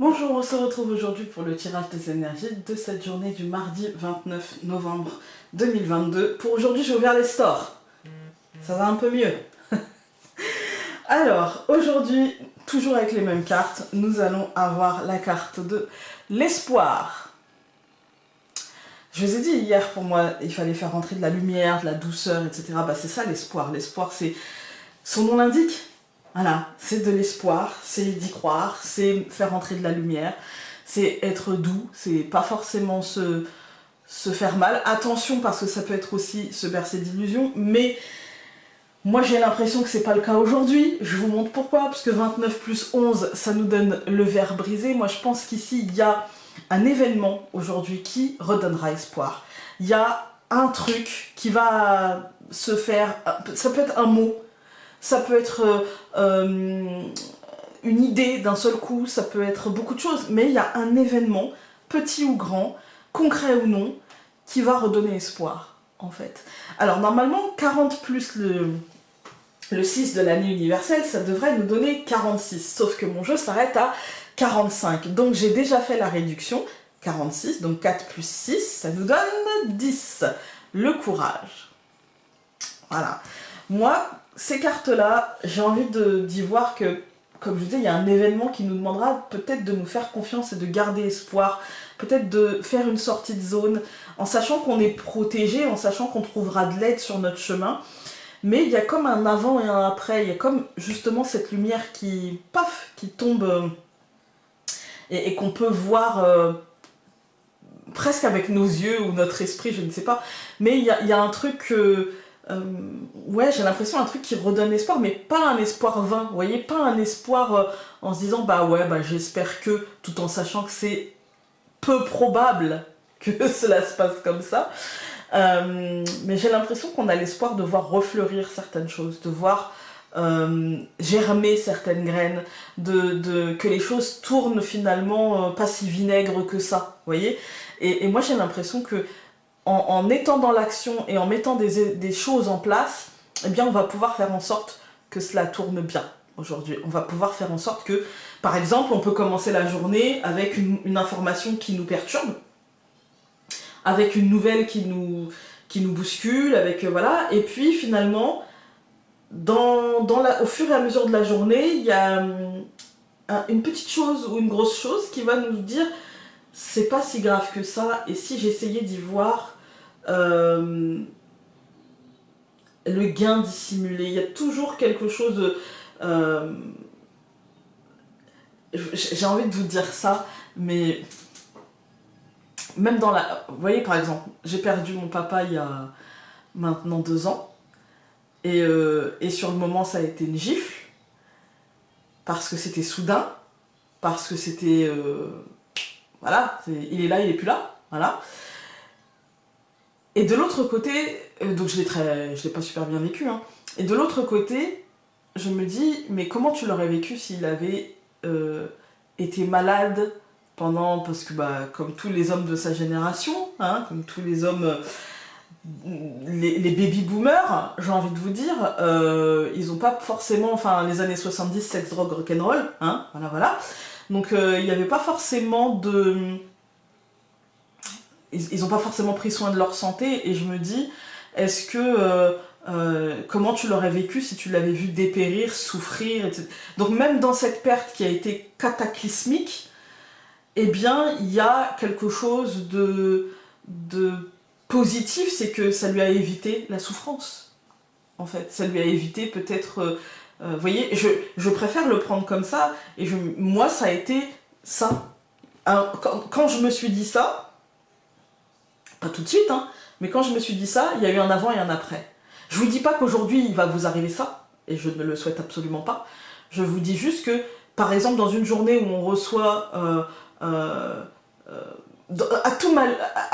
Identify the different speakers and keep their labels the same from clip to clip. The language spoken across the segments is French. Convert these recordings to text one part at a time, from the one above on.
Speaker 1: Bonjour, on se retrouve aujourd'hui pour le tirage des énergies de cette journée du mardi 29 novembre 2022. Pour aujourd'hui, j'ai ouvert les stores. Ça va un peu mieux. Alors, aujourd'hui, toujours avec les mêmes cartes, nous allons avoir la carte de l'espoir. Je vous ai dit hier, pour moi, il fallait faire rentrer de la lumière, de la douceur, etc. Bah, c'est ça l'espoir. L'espoir, c'est... Son nom l'indique. Voilà, c'est de l'espoir, c'est d'y croire, c'est faire entrer de la lumière, c'est être doux, c'est pas forcément se faire mal. Attention, parce que ça peut être aussi se bercer d'illusions, mais moi j'ai l'impression que c'est pas le cas aujourd'hui. Je vous montre pourquoi, parce que 29 plus 11, ça nous donne le verre brisé. Moi je pense qu'ici il y a un événement aujourd'hui qui redonnera espoir. Il y a un truc qui va se faire, ça peut être un mot, ça peut être une idée d'un seul coup, ça peut être beaucoup de choses, mais il y a un événement, petit ou grand, concret ou non, qui va redonner espoir, en fait. Alors normalement, 40 plus le 6 de l'année universelle, ça devrait nous donner 46, sauf que mon jeu s'arrête à 45. Donc j'ai déjà fait la réduction, 46, donc 4 plus 6, ça nous donne 10. Le courage. Voilà. Moi, ces cartes-là, j'ai envie d'y voir que, comme je disais, il y a un événement qui nous demandera peut-être de nous faire confiance et de garder espoir, peut-être de faire une sortie de zone, en sachant qu'on est protégé, en sachant qu'on trouvera de l'aide sur notre chemin. Mais il y a comme un avant et un après, il y a comme justement cette lumière qui, paf, qui tombe et qu'on peut voir presque avec nos yeux ou notre esprit, je ne sais pas. Mais il y a un truc... ouais, j'ai l'impression un truc qui redonne espoir, mais pas un espoir vain, vous voyez, pas un espoir en se disant bah ouais, bah j'espère que, tout en sachant que c'est peu probable que cela se passe comme ça. Mais j'ai l'impression qu'on a l'espoir de voir refleurir certaines choses, de voir germer certaines graines, que les choses tournent finalement pas si vinaigre que ça, vous voyez. Et moi j'ai l'impression que en étant dans l'action et en mettant des choses en place, eh bien on va pouvoir faire en sorte que cela tourne bien aujourd'hui. On va pouvoir faire en sorte que, par exemple, on peut commencer la journée avec une information qui nous perturbe, avec une nouvelle qui nous bouscule, avec voilà, et puis finalement, au fur et à mesure de la journée, il y a une petite chose ou une grosse chose qui va nous dire c'est pas si grave que ça, et si j'essayais d'y voir le gain dissimulé, il y a toujours quelque chose de... j'ai envie de vous dire ça, mais même dans la... Vous voyez, par exemple, j'ai perdu mon papa il y a maintenant 2 ans, et sur le moment ça a été une gifle, parce que c'était soudain, parce que c'était... voilà, il est là, il est plus là, voilà. Et de l'autre côté, donc je l'ai pas super bien vécu, hein. Et de l'autre côté, je me dis, mais comment tu l'aurais vécu s'il avait été malade pendant, parce que bah, comme tous les hommes de sa génération, hein, comme tous les hommes, les baby boomers, j'ai envie de vous dire, ils ont pas forcément, enfin les années 70, sexe, drogue, rock'n'roll, hein, voilà, voilà. Donc il n'y avait pas forcément de... Ils n'ont pas forcément pris soin de leur santé, et je me dis, est-ce que... comment tu l'aurais vécu si tu l'avais vu dépérir, souffrir, etc. Donc même dans cette perte qui a été cataclysmique, eh bien, il y a quelque chose de positif, c'est que ça lui a évité la souffrance, en fait. Ça lui a évité peut-être... vous voyez, je préfère le prendre comme ça, et moi, ça a été ça. Alors, quand je me suis dit ça, pas tout de suite, hein, mais quand je me suis dit ça, il y a eu un avant et un après. Je vous dis pas qu'aujourd'hui il va vous arriver ça, et je ne le souhaite absolument pas. Je vous dis juste que, par exemple, dans une journée où on reçoit à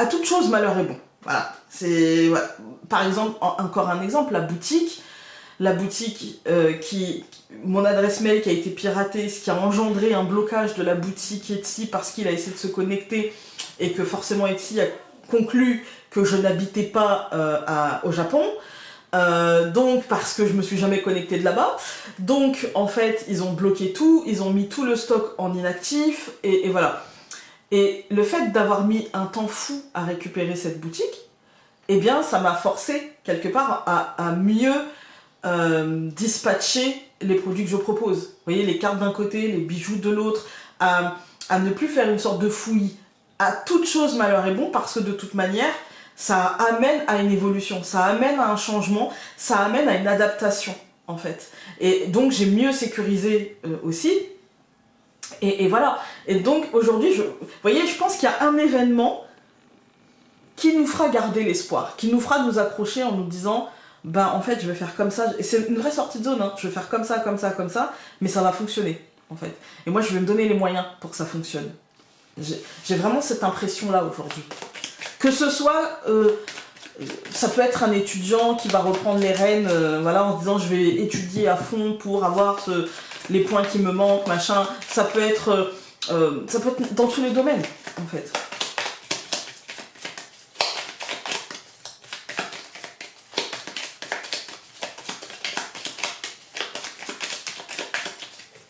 Speaker 1: toute chose, malheur est bon. Voilà. C'est, voilà. Par exemple, encore un exemple, la boutique mon adresse mail qui a été piratée, ce qui a engendré un blocage de la boutique Etsy parce qu'il a essayé de se connecter, et que forcément Etsy a conclu que je n'habitais pas au Japon. Donc parce que je me suis jamais connectée de là-bas. Donc en fait ils ont bloqué tout, ils ont mis tout le stock en inactif et voilà. Et le fait d'avoir mis un temps fou à récupérer cette boutique, eh bien ça m'a forcé quelque part à mieux dispatcher les produits que je propose. Vous voyez, les cartes d'un côté, les bijoux de l'autre, à ne plus faire une sorte de fouillis. À toute chose malheur est bon parce que de toute manière, ça amène à une évolution, ça amène à un changement, ça amène à une adaptation en fait. Et donc j'ai mieux sécurisé aussi. Et voilà. Et donc aujourd'hui, vous voyez, je pense qu'il y a un événement qui nous fera garder l'espoir, qui nous fera nous accrocher en nous disant ben en fait je vais faire comme ça, et c'est une vraie sortie de zone, hein. Je vais faire comme ça, comme ça, comme ça, mais ça va fonctionner en fait. Et moi je vais me donner les moyens pour que ça fonctionne. J'ai vraiment cette impression là aujourd'hui. Que ce soit, ça peut être un étudiant qui va reprendre les rênes voilà, en se disant je vais étudier à fond pour avoir les points qui me manquent, machin. Ça peut être dans tous les domaines en fait.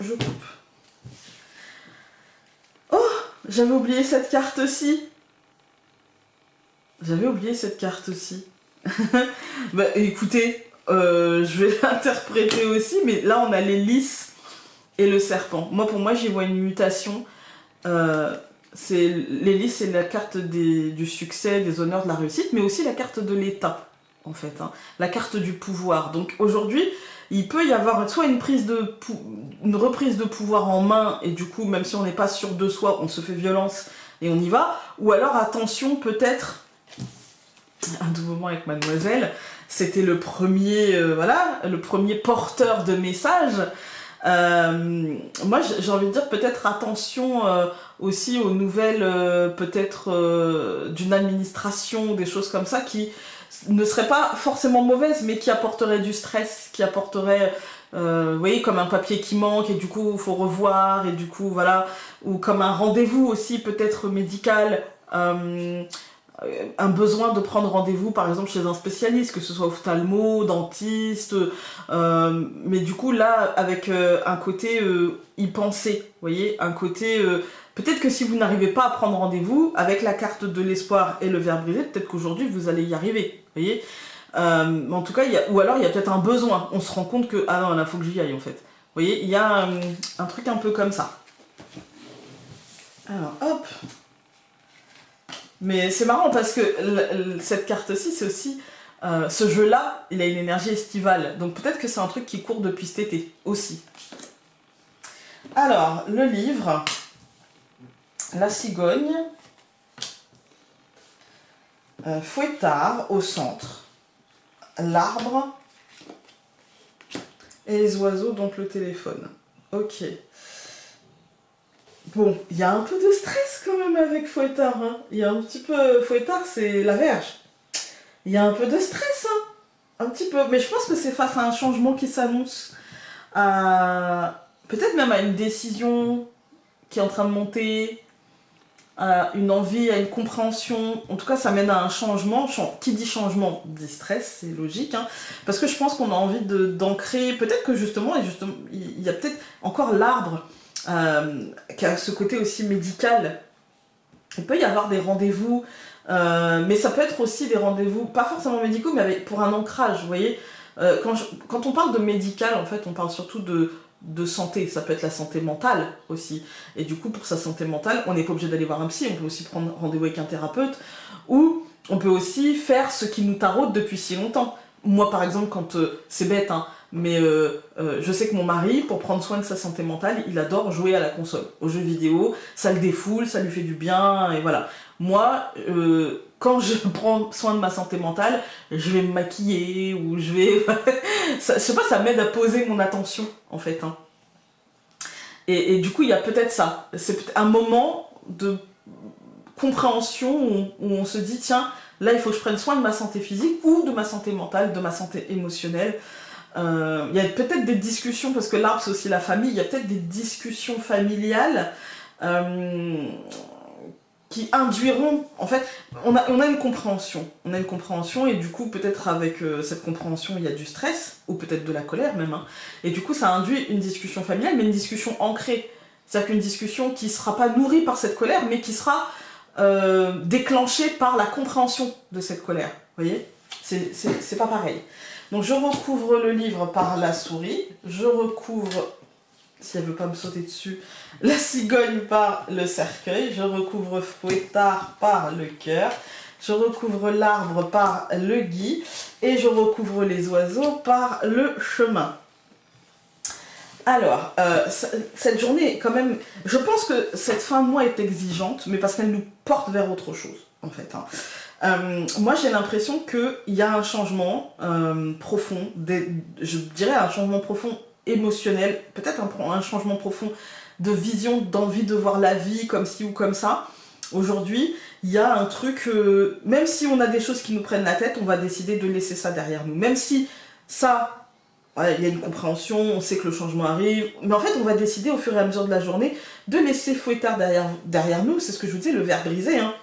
Speaker 1: Je coupe. Oh, j'avais oublié cette carte aussi. J'avais oublié cette carte aussi. Bah écoutez, je vais l'interpréter aussi, mais là on a les lys et le serpent. Moi pour moi j'y vois une mutation. Les lys c'est la carte du succès, des honneurs, de la réussite, mais aussi la carte de l'état en fait, hein. La carte du pouvoir. Donc aujourd'hui il peut y avoir soit une reprise de pouvoir en main, et du coup même si on n'est pas sûr de soi, on se fait violence et on y va, ou alors attention peut-être un doux moment avec mademoiselle, c'était le premier voilà, le premier porteur de message. Moi j'ai envie de dire peut-être attention aussi aux nouvelles peut-être d'une administration, des choses comme ça qui ne seraient pas forcément mauvaises mais qui apporteraient du stress, qui apporteraient vous voyez, comme un papier qui manque et du coup il faut revoir, et du coup voilà, ou comme un rendez-vous aussi peut-être médical, un besoin de prendre rendez-vous par exemple chez un spécialiste, que ce soit ophtalmo, dentiste, mais du coup là avec un côté y penser, vous voyez, un côté peut-être que si vous n'arrivez pas à prendre rendez-vous avec la carte de l'espoir et le verre brisé, peut-être qu'aujourd'hui vous allez y arriver, vous voyez. En tout cas, ou alors il y a peut-être un besoin, on se rend compte que ah non là faut que j'y aille en fait, vous voyez, il y a un truc un peu comme ça. Alors hop. Mais c'est marrant parce que cette carte-ci, c'est aussi... ce jeu-là, il a une énergie estivale. Donc peut-être que c'est un truc qui court depuis cet été aussi. Alors, le livre. La cigogne. Fouettard au centre. L'arbre. Et les oiseaux, donc le téléphone. Ok. Bon, il y a un peu de stress quand même avec Fouettard, hein. Il y a un petit peu... Fouettard, c'est la Vierge. Il y a un peu de stress, hein. Un petit peu. Mais je pense que c'est face à un changement qui s'annonce. Peut-être même à une décision qui est en train de monter, à une envie, à une compréhension. En tout cas, ça mène à un changement. Qui dit changement dit stress, c'est logique, hein. Parce que je pense qu'on a envie d'ancrer... Peut-être que justement, il y a peut-être encore l'arbre qui a ce côté aussi médical. Il peut y avoir des rendez-vous, mais ça peut être aussi des rendez-vous, pas forcément médicaux, mais pour un ancrage, vous voyez. Quand on parle de médical, en fait, on parle surtout de santé. Ça peut être la santé mentale aussi. Et du coup, pour sa santé mentale, on n'est pas obligé d'aller voir un psy, on peut aussi prendre rendez-vous avec un thérapeute, ou on peut aussi faire ce qui nous taraude depuis si longtemps. Moi, par exemple, quand c'est bête, hein, mais je sais que mon mari, pour prendre soin de sa santé mentale, il adore jouer à la console, aux jeux vidéo, ça le défoule, ça lui fait du bien, et voilà. Moi, quand je prends soin de ma santé mentale, je vais me maquiller, ou je vais... je sais pas, ça m'aide à poser mon attention, en fait, hein. Et du coup, il y a peut-être ça. C'est un moment de compréhension où on se dit, tiens, là, il faut que je prenne soin de ma santé physique, ou de ma santé mentale, de ma santé émotionnelle. Il y a peut-être des discussions, parce que l'arbre c'est aussi la famille, il y a peut-être des discussions familiales qui induiront, en fait, on a une compréhension. On a une compréhension et du coup, peut-être avec cette compréhension, il y a du stress, ou peut-être de la colère même. Hein. Et du coup, ça induit une discussion familiale, mais une discussion ancrée. C'est-à-dire qu'une discussion qui ne sera pas nourrie par cette colère, mais qui sera déclenchée par la compréhension de cette colère. Vous voyez? C'est pas pareil. Donc je recouvre le livre par la souris, je recouvre, si elle veut pas me sauter dessus, la cigogne par le cercueil, je recouvre Fouettard par le cœur, je recouvre l'arbre par le gui, et je recouvre les oiseaux par le chemin. Alors, cette journée, quand même, je pense que cette fin de mois est exigeante, mais parce qu'elle nous porte vers autre chose, en fait. Hein. Moi, j'ai l'impression qu'il y a un changement profond, je dirais un changement profond émotionnel, peut-être un changement profond de vision, d'envie de voir la vie comme ci ou comme ça. Aujourd'hui, il y a un truc, même si on a des choses qui nous prennent la tête, on va décider de laisser ça derrière nous. Même si ça, ouais, il y a une compréhension, on sait que le changement arrive, mais en fait, on va décider au fur et à mesure de la journée de laisser Fouettard derrière nous, c'est ce que je vous disais, le verre brisé, hein.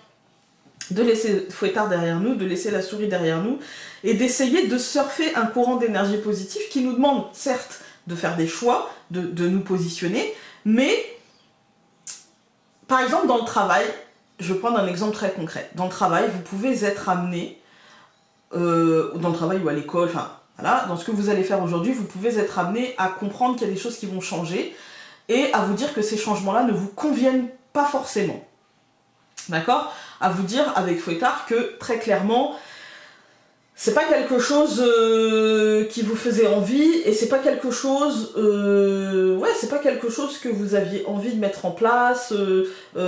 Speaker 1: De laisser Fouettard derrière nous, de laisser la souris derrière nous, et d'essayer de surfer un courant d'énergie positive qui nous demande, certes, de faire des choix, de nous positionner, mais, par exemple, dans le travail, je vais prendre un exemple très concret. Dans le travail, vous pouvez être amené, dans le travail ou à l'école, enfin, voilà, dans ce que vous allez faire aujourd'hui, vous pouvez être amené à comprendre qu'il y a des choses qui vont changer, et à vous dire que ces changements-là ne vous conviennent pas forcément. D'accord? À vous dire avec Fouettard que très clairement c'est pas quelque chose qui vous faisait envie et c'est pas quelque chose c'est pas quelque chose que vous aviez envie de mettre en place,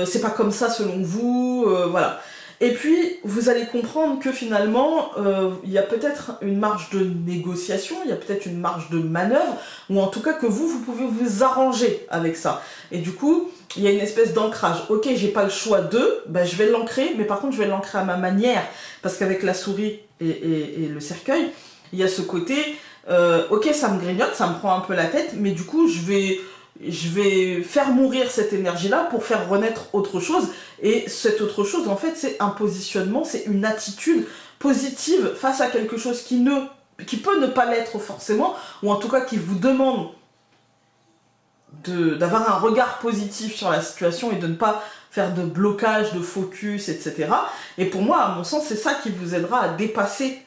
Speaker 1: c'est pas comme ça selon vous, voilà. Et puis vous allez comprendre que finalement il y a peut-être une marge de négociation, il y a peut-être une marge de manœuvre, ou en tout cas que vous pouvez vous arranger avec ça. Et du coup, il y a une espèce d'ancrage. Ok, j'ai pas le choix de, ben, je vais l'ancrer, mais par contre je vais l'ancrer à ma manière, parce qu'avec la souris et le cercueil, il y a ce côté, ok, ça me grignote, ça me prend un peu la tête, mais du coup je vais faire mourir cette énergie-là pour faire renaître autre chose. Et cette autre chose, en fait, c'est un positionnement, c'est une attitude positive face à quelque chose qui peut ne pas l'être forcément, ou en tout cas qui vous demande d'avoir un regard positif sur la situation et de ne pas faire de blocage, de focus, etc. Et pour moi, à mon sens, c'est ça qui vous aidera à dépasser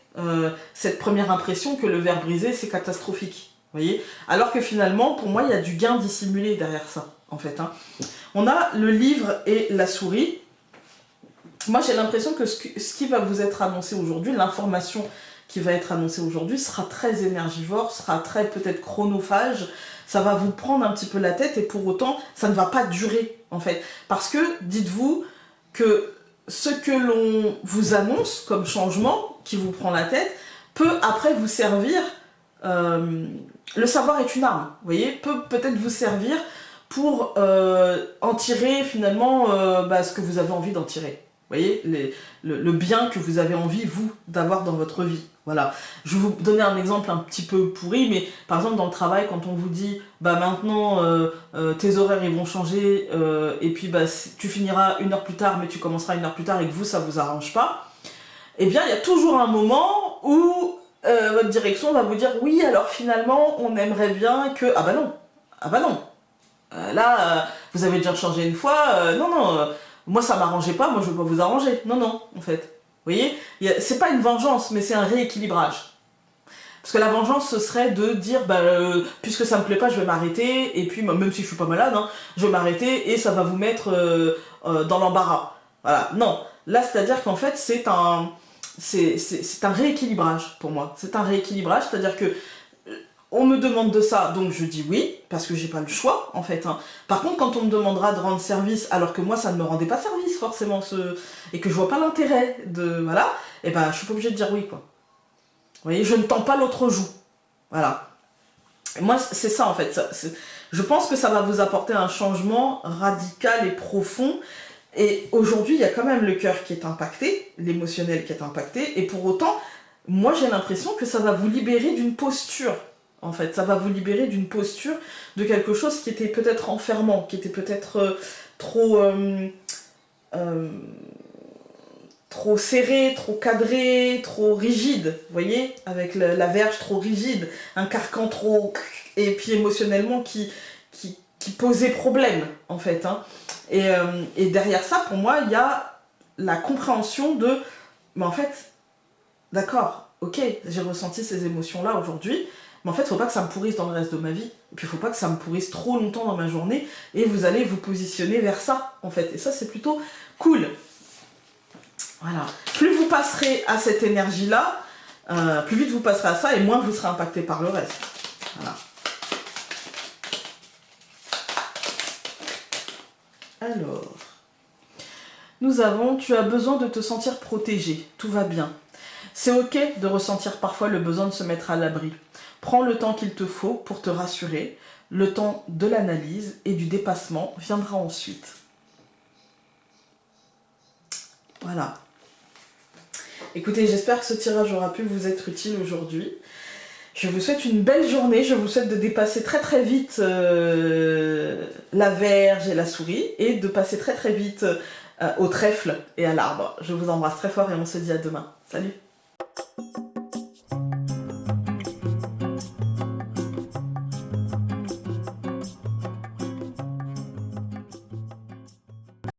Speaker 1: cette première impression que le verre brisé, c'est catastrophique. Voyez, alors que finalement, pour moi, il y a du gain dissimulé derrière ça, en fait. Hein. On a le livre et la souris. Moi, j'ai l'impression que ce qui va vous être annoncé aujourd'hui, l'information qui va être annoncée aujourd'hui, sera très énergivore, sera très peut-être chronophage. Ça va vous prendre un petit peu la tête et pour autant, ça ne va pas durer, en fait. Parce que, dites-vous que ce que l'on vous annonce comme changement, qui vous prend la tête, peut après vous servir... le savoir est une arme, vous voyez, peut peut-être vous servir pour en tirer finalement ce que vous avez envie d'en tirer. Vous voyez, le bien que vous avez envie, vous, d'avoir dans votre vie. Voilà. Je vais vous donner un exemple un petit peu pourri, mais par exemple dans le travail, quand on vous dit bah maintenant tes horaires ils vont changer et puis bah, tu finiras 1 heure plus tard, mais tu commenceras 1 heure plus tard et que vous, ça vous arrange pas, eh bien il y a toujours un moment où votre direction va vous dire oui, alors finalement on aimerait bien que... Ah bah non, vous avez déjà changé une fois, non, moi ça m'arrangeait pas, moi je veux pas vous arranger, non, en fait. Vous voyez, c'est pas une vengeance, mais c'est un rééquilibrage. Parce que la vengeance, ce serait de dire, puisque ça me plaît pas, je vais m'arrêter, et puis même si je suis pas malade, hein, je vais m'arrêter, et ça va vous mettre dans l'embarras. Voilà, non. Là, c'est-à-dire qu'en fait, c'est un rééquilibrage pour moi. C'est un rééquilibrage, c'est-à-dire que on me demande de ça, donc je dis oui, parce que j'ai pas le choix, en fait. Hein. Par contre, quand on me demandera de rendre service, alors que moi, ça ne me rendait pas service, forcément, et que je vois pas l'intérêt de... Voilà, et ben, je suis pas obligée de dire oui, quoi. Vous voyez, je ne tends pas l'autre joue. Voilà. Et moi, c'est ça, en fait. Je pense que ça va vous apporter un changement radical et profond. Et aujourd'hui, il y a quand même le cœur qui est impacté, l'émotionnel qui est impacté, et pour autant, moi, j'ai l'impression que ça va vous libérer d'une posture. En fait, ça va vous libérer d'une posture, de quelque chose qui était peut-être enfermant, qui était peut-être trop trop serré, trop cadré, trop rigide, vous voyez, avec la verge trop rigide, un carcan trop... et puis émotionnellement qui posait problème, en fait. Hein. Et derrière ça, pour moi, il y a la compréhension de... Mais en fait, d'accord, ok, j'ai ressenti ces émotions-là aujourd'hui, mais en fait, il ne faut pas que ça me pourrisse dans le reste de ma vie. Et puis, il ne faut pas que ça me pourrisse trop longtemps dans ma journée. Et vous allez vous positionner vers ça, en fait. Et ça, c'est plutôt cool. Voilà. Plus vous passerez à cette énergie-là, plus vite vous passerez à ça, et moins vous serez impacté par le reste. Voilà. Alors, nous avons, tu as besoin de te sentir protégé, tout va bien. C'est ok de ressentir parfois le besoin de se mettre à l'abri. Prends le temps qu'il te faut pour te rassurer. Le temps de l'analyse et du dépassement viendra ensuite. Voilà. Écoutez, j'espère que ce tirage aura pu vous être utile aujourd'hui. Je vous souhaite une belle journée. Je vous souhaite de dépasser très très vite la verge et la souris et de passer très très vite au trèfle et à l'arbre. Je vous embrasse très fort et on se dit à demain. Salut!